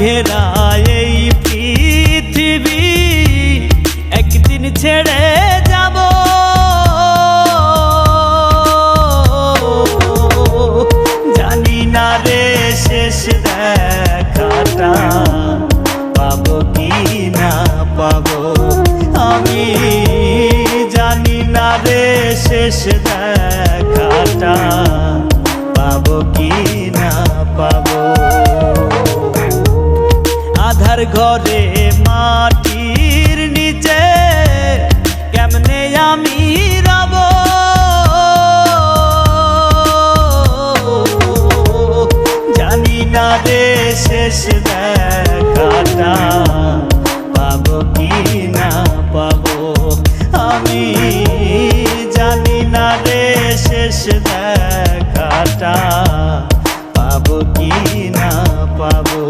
ঘেরা এই পৃথিবী একদিন ছেড়ে যাব। জানি না রে শেষ দেখাটা পাবো কি না পাবো, আমি জানি না রে শেষ দেখাটা পাবো কি না পাবো। আধার ঘরে মাটির নিচে কেমনে আমি রব, জানি না রে শেষ দেখাটা পাবো কি না পাবো, আমি জানি না রে শেষ দেখাটা পাবো কি না পাবো।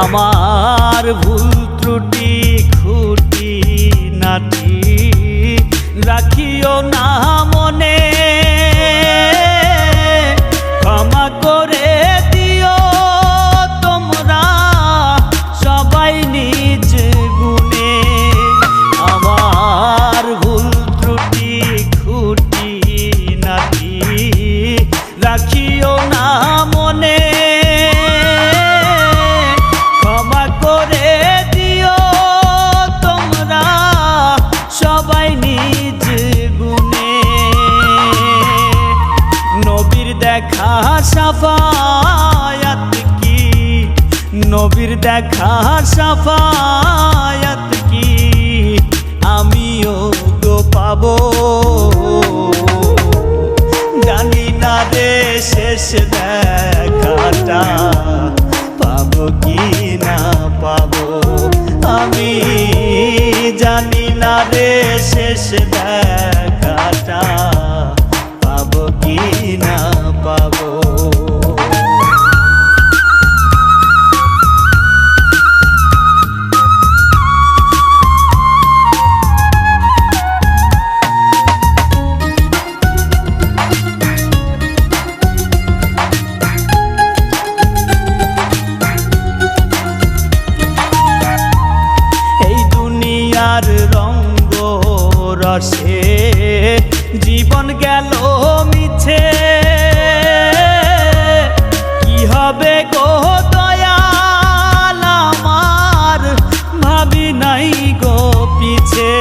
আমার ভুল ত্রুটি খুঁটি নাটি রাখিও না মনে, ক্ষমা করে দিও তোমরা সবাই নিজ গুণে। আমার ভুল ত্রুটি খুঁটি নাটি রাখিও না মনে, সবাই নিজ গুণে। নবীর দেখা সাফায়াত কি, নবীর দেখা সাফায়াত কি আমিও তো পাবো, জানি না রে শেষ দেখাটা পাবো কি না পাবো, আমি জানি না রে শেষ দেখাটা পাবো কি না পাবো। আর রঙ্গ রসে জীবন গেল মিছে, কি হবে গো দয়াল আমার ভাবি নাই গো পিছে।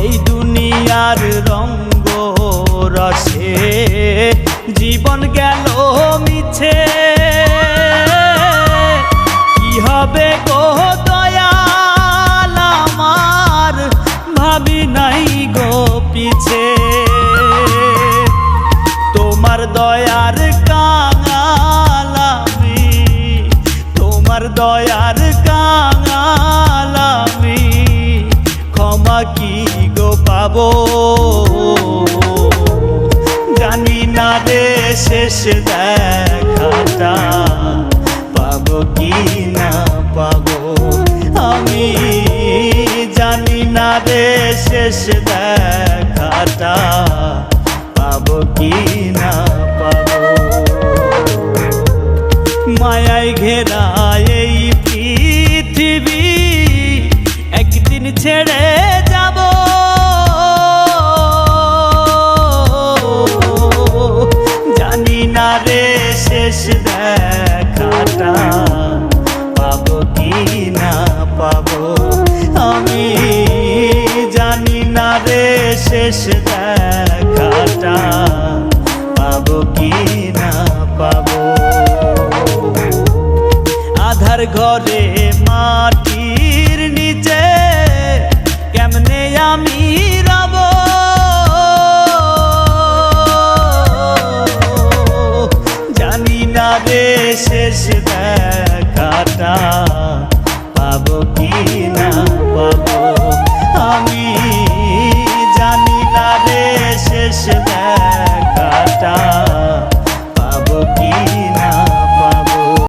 এই দুনিয়ার রঙ্গ রসে জীবন গেল মিছে, কি হবে গো ভাবি নাই গো পিছে। তোমার দয়ার কাঙাল আমি, তোমার দয়ার কাঙাল আমি, ক্ষমা কি গো পাবো, জানি না রে শেষ দেখাটা পাবো কি না পাবো, আমি জানি না রে শেষ দেখাটা পাবো কি না পাবো। মায়ায় ঘেরা এই পৃথিবী একদিন ছেড়ে যাব। জানি না রে শেষ দেখাটা পাবো কি না পাবো, আমি জানি না রে শেষ দেখাটা পাবো কি না পাবো। আধার ঘরে মাটির নিচে কেমনে আমি রব, জানি না রে শেষ দেখাটা